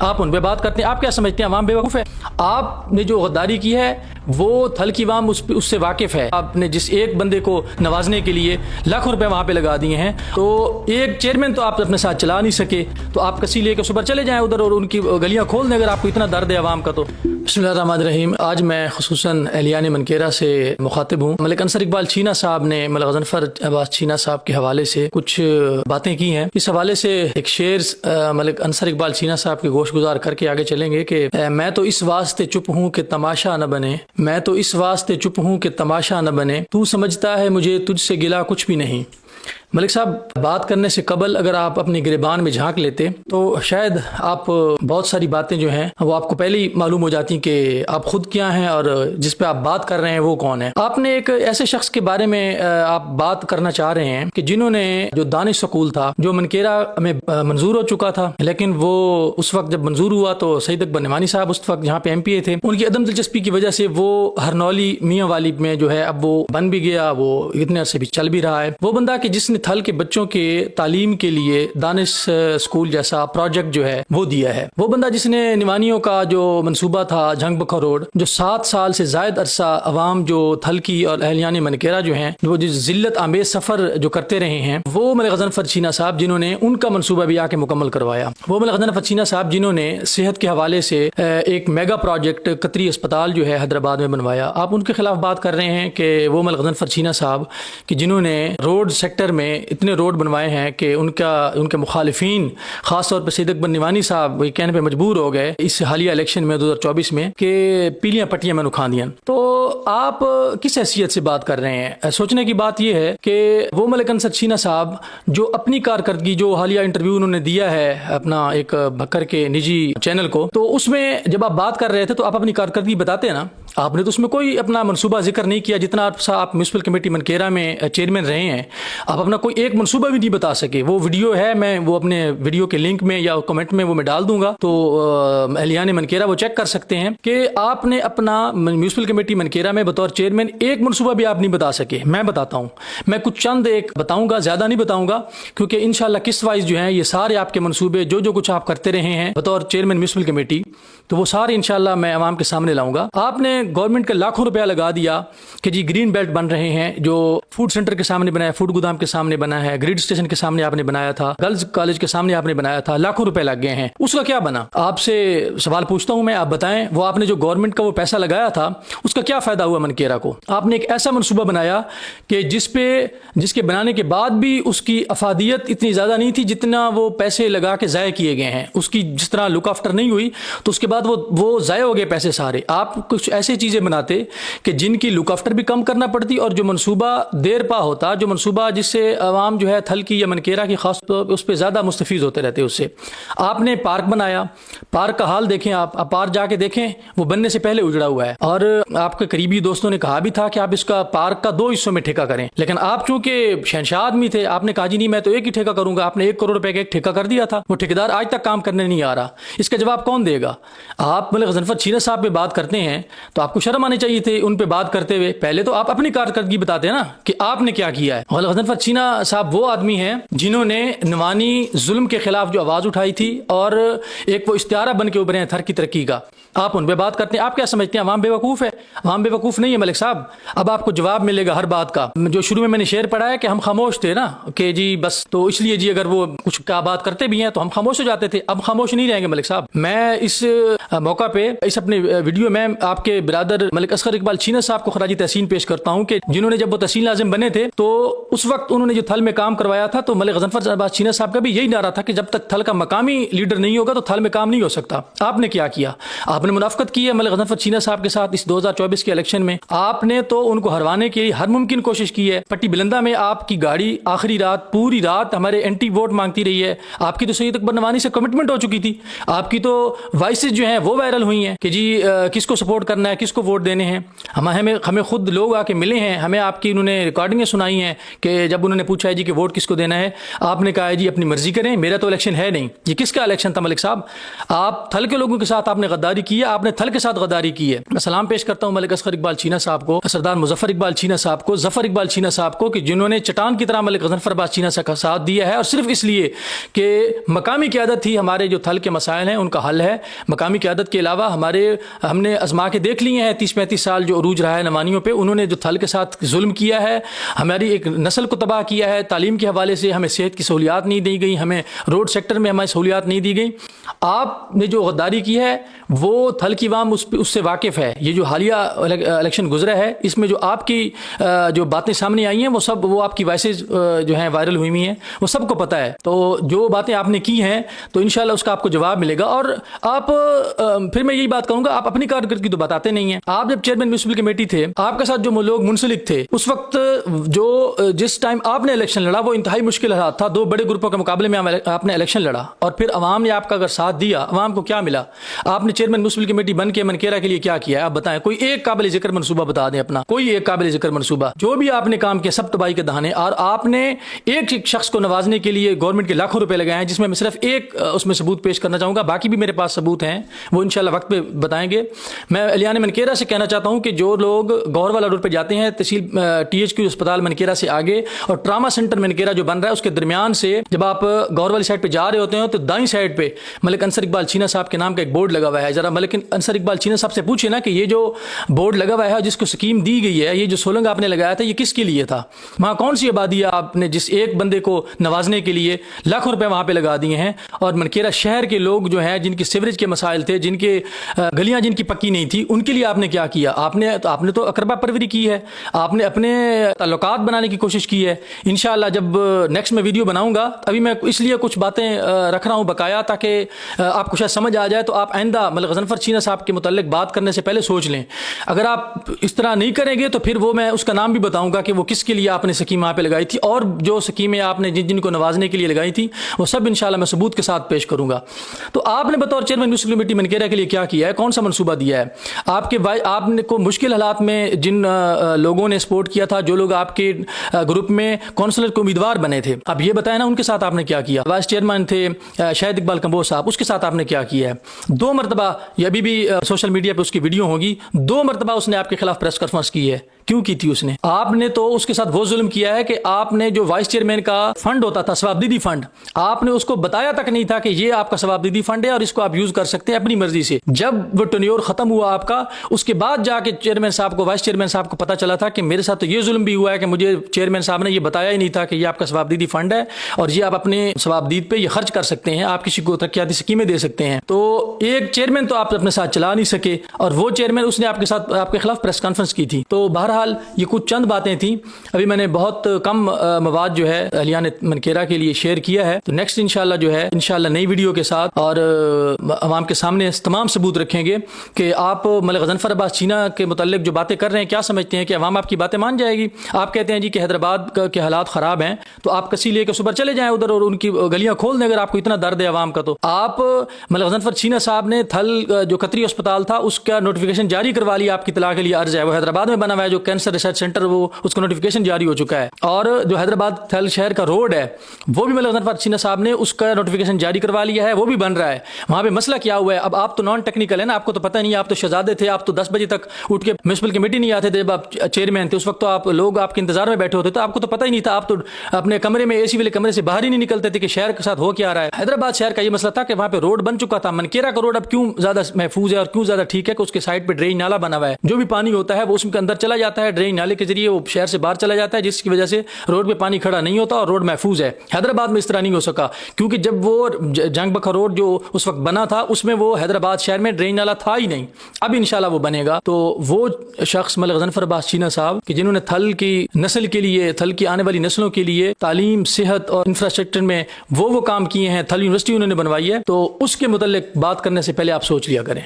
آپ ان پہ بات کرتے ہیں. آپ کیا سمجھتے ہیں عوام بیوقوف ہے؟ آپ نے جو غداری کی ہے وہ تھل کی عوام اس سے واقف ہے. آپ نے جس ایک بندے کو نوازنے کے لیے لاکھوں روپے وہاں پہ لگا دیے ہیں, تو ایک چیئرمین تو آپ اپنے ساتھ چلا نہیں سکے, تو آپ کسی لے کے صبح چلے جائیں ادھر اور ان کی گلیاں کھول دیں اگر آپ کو اتنا درد ہے عوام کا. تو بسم اللہ الرحمن الرحیم. آج میں خصوصاً اہلیان منکیرہ سے مخاطب ہوں. ملک انصر اقبال چینا صاحب نے ملک غضنفر عباس چینا صاحب کے حوالے سے کچھ باتیں کی ہیں. اس حوالے سے ایک شعر ملک انصر اقبال چینا صاحب کے گوش گزار کر کے آگے چلیں گے کہ میں تو اس واسطے چپ ہوں کہ تماشا نہ بنے, میں تو اس واسطے چپ ہوں کہ تماشا نہ بنے, تو سمجھتا ہے مجھے تجھ سے گلا کچھ بھی نہیں. ملک صاحب, بات کرنے سے قبل اگر آپ اپنی گریبان میں جھانک لیتے تو شاید آپ بہت ساری باتیں جو ہیں وہ آپ کو پہلے ہی معلوم ہو جاتی کہ آپ خود کیا ہیں اور جس پہ آپ بات کر رہے ہیں وہ کون ہے. آپ نے ایک ایسے شخص کے بارے میں آپ بات کرنا چاہ رہے ہیں کہ جنہوں نے جو دانش سکول تھا جو منکیرہ میں منظور ہو چکا تھا, لیکن وہ اس وقت جب منظور ہوا تو سید اکبر نعمانی صاحب اس وقت جہاں پہ ایم پی اے تھے, ان کی عدم دلچسپی کی وجہ سے وہ ہرنولی میاں والی میں جو ہے اب وہ بن بھی گیا, وہ اتنے عرصے بھی چل بھی رہا ہے. وہ بندہ کہ جس نے تھل کے بچوں کے تعلیم کے لیے دانش اسکول جیسا پروجیکٹ جو ہے وہ دیا ہے, وہ بندہ جس نے نوانیوں کا جو منصوبہ تھا جھنگ بکھا روڈ, جو 7 سال سے زائد عرصہ عوام جو تھل کی اور اہلیان منکیرہ جو ہیں وہ جو ذلت آمیز سفر جو کرتے رہے ہیں, وہ ملک غضنفر چینا صاحب جنہوں نے ان کا منصوبہ بھی آ کے مکمل کروایا. وہ ملک غضنفر چینا صاحب جنہوں نے صحت کے حوالے سے ایک میگا پروجیکٹ قطری اسپتال جو ہے حیدرآباد میں بنوایا. آپ ان کے خلاف بات کر رہے ہیں کہ وہ ملک غضنفر چینا صاحب کہ جنہوں نے روڈ سیکٹر میں اتنے روڈ بنوائے ہیں کہ ان کے مخالفین خاص طور پہ سید اکبر نعمانی صاحب وہ کہنے پہ مجبور ہو گئے اس حالیہ الیکشن میں 2024 میں کہ پیلیاں پٹیاں میں نکھا دیا. تو آپ کس حیثیت سے بات کر رہے ہیں؟ سوچنے کی بات یہ ہے کہ وہ ملک انصر چینا صاحب جو اپنی کارکردگی جو حالیہ انٹرویو انہوں نے دیا ہے اپنا ایک بکر کے نجی چینل کو, تو اس میں جب آپ بات کر رہے تھے تو آپ اپنی کارکردگی بتاتے ہیں نا, آپ نے تو اس میں کوئی اپنا منصوبہ ذکر نہیں کیا. جتنا آپ میونسپل کمیٹی منکیرہ میں چیئرمین رہے ہیں, آپ اپنا کوئی ایک منصوبہ بھی نہیں بتا سکے. وہ ویڈیو ہے, میں وہ اپنے ویڈیو کے لنک میں یا کمنٹ میں وہ میں ڈال دوں گا, تو اہلیان منکیرہ وہ چیک کر سکتے ہیں کہ آپ نے اپنا میونسپل کمیٹی منکیرہ میں بطور چیئرمین ایک منصوبہ بھی آپ نہیں بتا سکے. میں بتاتا ہوں, میں کچھ چند ایک بتاؤں گا, زیادہ نہیں بتاؤں گا, کیونکہ انشاءاللہ قسط وائز جو ہیں یہ سارے آپ کے منصوبے جو کچھ آپ کرتے رہے ہیں بطور چیئرمین میونسپل کمیٹی, تو وہ سارے انشاءاللہ میں عوام کے سامنے لاؤں گا. آپ نے گورنمنٹ کا لاکھوں روپیہ لگا دیا کہ جی گرین بیلٹ بن رہے ہیں, جو فوڈ سینٹر کے سامنے بنا ہے, فوڈ گودام کے سامنے بنا ہے, گریڈ اسٹیشن کے سامنے آپ نے بنایا تھا, گرلز کالج کے سامنے آپ نے بنایا تھا, لاکھوں روپے لگ گئے ہیں. اس کا کیا بنا؟ آپ سے سوال پوچھتا ہوں میں, آپ بتائیں. وہ آپ نے جو گورنمنٹ کا وہ پیسہ لگایا تھا اس کا کیا فائدہ ہوا منکیرہ کو؟ آپ نے ایک ایسا منصوبہ بنایا کہ جس کے بنانے کے بعد بھی اس کی افادیت اتنی زیادہ نہیں تھی جتنا وہ پیسے لگا کے ضائع کیے گئے ہیں. اس کی جس طرح لک آفٹر نہیں ہوئی تو اس کے بعد وہ ضائع ہو گئے پیسے سارے. آپ کچھ ایسی چیزیں بناتے کہ جن کی لک آفٹر بھی کم کرنا پڑتی اور جو منصوبہ دیر پا ہوتا, جو منصوبہ جس سے عوام جو ہے تھل کی یا منکیرہ کی خاص طور پہ اس پہ زیادہ مستفید ہوتے رہتے. اس سے آپ نے پارک بنایا, پارک کا حال دیکھیں, آپ پارک جا کے دیکھیں, وہ بننے سے پہلے اجڑا ہوا ہے. اور آپ کے قریبی دوستوں نے کہا بھی تھا کہ آپ اس کا پارک کا 2 حصوں میں ٹھیکہ کریں, لیکن آپ چونکہ شہنشاہ آدمی تھے, آپ نے کہا جی نہیں میں تو ایک ہی ٹھیکہ کروں گا. آپ نے 1 کروڑ روپے کا ایک ٹھیکہ کر دیا تھا, وہ ٹھیکیدار آج تک کام کرنے نہیں آ رہا. اس کا جواب کون دے گا؟ آپ ملک غضنفر چینا صاحب پہ بات کرتے ہیں تو آپ کو شرم آنی چاہیے تھی ان پہ بات کرتے ہوئے. پہلے تو آپ اپنی کارکردگی بتاتے ہیں نا کہ آپ نے کیا کیا ہے. ملک غضنفر چینا صاحب وہ آدمی ہیں جنہوں نے نوانی ظلم کے خلاف جو آواز اٹھائی تھی اور ایک وہ استعارہ بن کے ابھرے ہیں تھر کی ترقی کا. آپ ان پہ بات کرتے ہیں. آپ کیا سمجھتے ہیں عوام بیوقوف ہے؟ عوام بیوقوف نہیں ہے ملک صاحب. اب آپ کو جواب ملے گا ہر بات کا. جو شروع میں نے شعر پڑھا ہے کہ ہم خاموش تھے نا کہ جی بس, تو اس لیے جی اگر وہ کچھ کیا بات کرتے بھی ہیں تو ہم خاموش ہو جاتے تھے. اب خاموش نہیں رہیں گے ملک صاحب. میں اس موقع پہ اس اپنے ویڈیو میں آپ کے برادر ملک اصغر اقبال چینا صاحب کو خراج تحسین پیش کرتا ہوں کہ جنہوں نے جب وہ تحصیل ناظم بنے تھے تو اس وقت انہوں نے جو تھل میں کام کروایا تھا, تو ملک غضنفر عباس چینا صاحب کا بھی یہی نعرہ تھا کہ جب تک تھل کا مقامی لیڈر نہیں ہوگا تو تھل میں کام نہیں ہو سکتا. آپ نے کیا کیا؟ آپ نے منافقت کی ہے ملک غضنفر چینا صاحب کے ساتھ اس 2024 کے الیکشن میں. آپ نے تو ان کو ہروانے کی ہر ممکن کوشش کی ہے. پٹی بلندہ میں آپ کی گاڑی آخری رات پوری رات ہمارے اینٹی ووٹ مانگتی رہی ہے. آپ کی تو سید اکبر نعمانی سے کمٹمنٹ ہو چکی تھی. آپ کی تو وائسز جو ہیں وہ وائرل ہوئی ہیں کہ جی کس کو سپورٹ کرنا ہے, کس کو ووٹ دینے ہیں. ہمیں خود لوگ آ کے ملے ہیں, ہمیں آپ کی انہوں نے ریکارڈنگیں سنائی ہیں کہ جب انہوں نے پوچھا ہے جی کہ ووٹ کس کو دینا ہے, آپ نے کہا ہے جی اپنی مرضی کریں, میرا تو الیکشن ہے نہیں. یہ کس کا الیکشن تھا ملک صاحب؟ آپ تھل کے لوگوں کے ساتھ آپ نے غداری کی ہے, آپ نے تھل کے ساتھ غداری کی ہے. میں سلام پیش کرتا ہوں ملک اصغر اقبال چینا صاحب کو, سردار مظفر اقبال چینا صاحب کو, ظفر اقبال چینا صاحب کو, کہ جنہوں نے چٹان کی طرح ملک غضنفر عباس چینا صاحب کا ساتھ دیا ہے, اور صرف اس لیے کہ مقامی قیادت تھی. ہمارے جو تھل کے مسائل ہیں ان کا حل ہے. مقامی قیادت کے علاوہ ہم نے آزما کے دیکھ لیے ہیں 30-35 سال جو عروج رہا ہے نمانیوں پہ, انہوں نے جو تھل کے ساتھ ظلم کیا ہے, ہماری ایک نسل کو تباہ کیا ہے. تعلیم کے حوالے سے ہمیں صحت کی سہولیات نہیں دی گئی, ہمیں روڈ سیکٹر میں ہمیں سہولیات نہیں دی گئی. آپ نے جو غداری کی ہے وہ تھل کی عوام اس سے واقف ہے. یہ جو حالیہ الیکشن گزرا ہے اس میں جو آپ کی جو باتیں سامنے آئی ہیں وہ آپ کی وائسز جو ہیں وائرل ہوئی ہیں, وہ سب کو پتہ ہے. تو جو باتیں آپ نے کی ہیں تو انشاءاللہ اس کا آپ کو جواب ملے گا. اور آپ پھر میں یہی بات کہوں گا, آپ اپنی کارکردگی تو بتاتے نہیں ہیں. آپ جب چیئرمین میونسپل کمیٹی تھے, آپ کے ساتھ جو لوگ منسلک تھے اس وقت جس ٹائم آپ نے الیکشن لڑا وہ انتہائی مشکل حالات تھا. 2 بڑے گروپوں کے مقابلے میں آپ نے الیکشن لڑا, اور پھر عوام نے آپ کا اگر ساتھ دیا, عوام کو کیا ملا؟ آپ نے چیئرمین میونسپل کمیٹی بن کے منکیرا کے لیے کیا کیا ہے؟ آپ بتائیں, کوئی ایک قابل ذکر منصوبہ بتا دیں اپنا, کوئی ایک قابل ذکر منصوبہ. جو بھی آپ نے کام کیا سب تباہی کے دہانے. اور آپ نے ایک شخص کو نوازنے کے لیے گورنمنٹ کے لاکھوں روپے لگائے ہیں, جس میں میں صرف ایک اس میں ثبوت پیش کرنا چاہوں گا, باقی بھی میرے پاس ثبوت ہیں, وہ انشاءاللہ وقت پہ بتائیں گے. میں الیان منکیرا سے کہنا چاہتا ہوں کہ جو لوگ گور والا روڈ پہ جاتے ہیں, تحصیل THQ اسپتال منکیرا سے آگے اور ٹراما سینٹر منکیرا جو بن رہا ہے اس کے درمیان سے جب آپ گور والی سائڈ پہ جا رہے ہوتے ہیں تو دائیں سائڈ پہ ملک انصر اقبال چینا صاحب کے نام کا ایک بورڈ لگا ہوا ہے. ذرا ملک انصر اقبال چینا صاحب سے پوچھیں نا کہ یہ جو بورڈ لگا ہوا ہے جس کو سکیم دی گئی ہے, یہ جو سولنگ آپ نے لگایا تھا, یہ کس کے لیے تھا؟ وہاں کون سی آبادی ہے آپ نے جس ایک بندے کو نوازنے کے لیے لاکھوں روپے وہاں پہ لگا دیے ہیں؟ اور منکیرا شہر کے لوگ جو ہیں جن کی سیوریج کے مسائل تھے, جن کے گلیاں جن کی پکی نہیں تھی, ان کے لیے آپ نے کیا کیا؟ آپ نے تو اقربا پروری کی ہے, آپ نے اپنے تعلقات بنانے کی کوشش کی ہے. انشاءاللہ جب نیکسٹ میں ویڈیو بناؤں گا, ابھی میں اس لیے کچھ باتیں رکھ رہا ہوں بقایا تاکہ آپ کو شاید سمجھ آ جائے, تو آپ آئندہ ملک غضنفر چینا صاحب کے متعلق بات کرنے سے پہلے سوچ لیں. اگر آپ اس طرح نہیں کریں گے تو پھر وہ میں اس کا نام بھی بتاؤں گا کہ وہ کس کے لیے آپ نے سکیم وہاں پہ لگائی تھی, اور جو سکیمیں آپ نے جن کو نوازنے کے لیے لگائی تھی وہ سب انشاءاللہ میں ثبوت کے ساتھ پیش کروں گا. تو آپ نے بطور چیئرمین میونسپل کمیٹی منکیرا کے لیے کیا کیا ہے, کون سا منصوبہ دیا ہے؟ آپ نے کو مشکل حالات میں جن لوگوں نے سپورٹ کیا تھا, جو لوگ آپ کے گروپ میں کونسلر کو امیدوار بنے تھے, اب یہ بتائیں نا ان کے ساتھ آپ نے کیا کیا؟ وائس چیئرمین تھے شاہد اقبال کمبوج صاحب, اس کے ساتھ آپ نے کیا کیا ہے؟ 2 مرتبہ, یہ ابھی بھی سوشل میڈیا پہ اس کی ویڈیو ہوگی, 2 مرتبہ اس نے آپ کے خلاف پریس کانفرنس کی ہے. کیوں کی تھی اس نے؟ آپ نے تو اس کے ساتھ وہ ظلم کیا ہے کہ آپ نے جو وائس چیئرمین کا فنڈ ہوتا تھا ثوابدیدی فنڈ, آپ نے اس کو بتایا تک نہیں تھا کہ یہ آپ کا ثوابدیدی فنڈ ہے اور اس کو آپ یوز کر سکتے ہیں اپنی مرضی سے. جب وہ ٹینیور ختم ہوا آپ کا, اس کے بعد جا کے چیئرمین صاحب کو, وائس چیئرمین صاحب کو پتا چلا تھا کہ میرے ساتھ تو یہ ظلم بھی ہوا ہے کہ مجھے چیئرمین صاحب نے یہ بتایا ہی نہیں تھا کہ یہ آپ کا ثوابدیدی فنڈ ہے اور یہ آپ اپنے ثوابدید پہ یہ خرچ کر سکتے ہیں, آپ کسی کو ترقیاتی اسکیمیں دے سکتے ہیں. تو ایک چیئرمین تو آپ اپنے ساتھ چلا نہیں سکے, اور وہ چیئرمین اس نے آپ کے ساتھ آپ کے خلاف پریس کانفرنس کی تھی. تو بہرحال یہ کچھ چند باتیں تھیں. ابھی میں نے بہت کم مواد جو ہے الیان منکیرا کے لیے شیئر کیا ہے. تو نیکسٹ انشاءاللہ جو ہے انشاءاللہ نئی ویڈیو کے ساتھ اور عوام کے سامنے تمام ثبوت رکھیں گے کہ آپ ملک غضنفر عباس چینا کے متعلق جو باتیں کر رہے ہیں, کیا سمجھتے ہیں کہ عوام آپ کی باتیں مان جائے گی؟ آپ کہتے ہیں جی کہ حیدرآباد کے حالات خراب ہیں, تو آپ کسی لے کے صبح چلے جائیں ادھر اور ان کی گلیاں کھول دیں. اگر آپ کو اتنا درد ہے عوام کا, تو آپ ملک غضنفر چینا صاحب نے تھل جو قطری اسپتال تھا اس کا نوٹیفیکیشن جاری کروا لیا. آپ کی اطلاع کے لیے عرض ہے, وہ حیدرآباد میں بنا ہوا ہے جو کینسر ریسرچ سینٹر, وہ اس کا نوٹیفیکیشن جاری ہو چکا ہے. اور جو حیدرآباد تھل شہر کا روڈ ہے وہ بھی ملک غضنفر چینا صاحب نے اس کا نوٹیفیکیشن جاری کروا لیا ہے, وہ بھی بن رہا ہے. وہاں پہ مسئلہ کیا ہوا ہے؟ اب آپ تو نان ٹیکنیکل ہے نا, آپ کو تو پتہ نہیں, آپ تو شہزادے تھے, آپ تو 10 بجے تک اٹھ کے میونسپل کمیٹی نہیں آتے تھے جب آپ چیئرمین تھے. اس وقت تو آپ لوگ آپ کے انتظار میں بیٹھے ہوتے, تو آپ کو تو پتہ ہی نہیں تھا. آپ تو اپنے کمرے میں AC والے کمرے سے باہر ہی نہیں نکلتے تھے کہ شہر کے ساتھ ہو کیا رہا ہے. حیدرآباد شہر کا یہ مسئلہ تھا کہ وہاں پہ روڈ بن چکا تھا. منکیرا کا روڈ اب کیوں زیادہ محفوظ ہے اور کیوں زیادہ ٹھیک ہے کہ اس کے سائڈ پہ ڈرین نالا بنا ہوا ہے, جو بھی پانی ہوتا ہے وہ اس کے اندر چلا جاتا ہے, ڈرین نالے کے ذریعے وہ شہر سے باہر چلا جاتا ہے, جس کی وجہ سے روڈ پہ پانی کھڑا نہیں ہوتا اور روڈ محفوظ ہے. حیدرآباد میں اس طرح نہیں ہو سکا کیونکہ جب وہ جنگ بکھا روڈ جو اس وقت بنا تھا اس میں وہ حیدرآباد شہر میں ڈرین نالا تھا ہی نہیں. اب انشاءاللہ وہ بنے گا. تو وہ شخص ملک غضنفر عباس چینا صاحب کہ جنہوں نے تھل کی نسل کے لیے, تھل کی آنے والی نسلوں کے لیے تعلیم, صحت اور انفراسٹرکچر میں وہ کام کیے ہیں, تھل یونیورسٹی انہوں نے بنوائی ہے, تو اس کے متعلق بات کرنے سے پہلے آپ سوچ لیا کریں.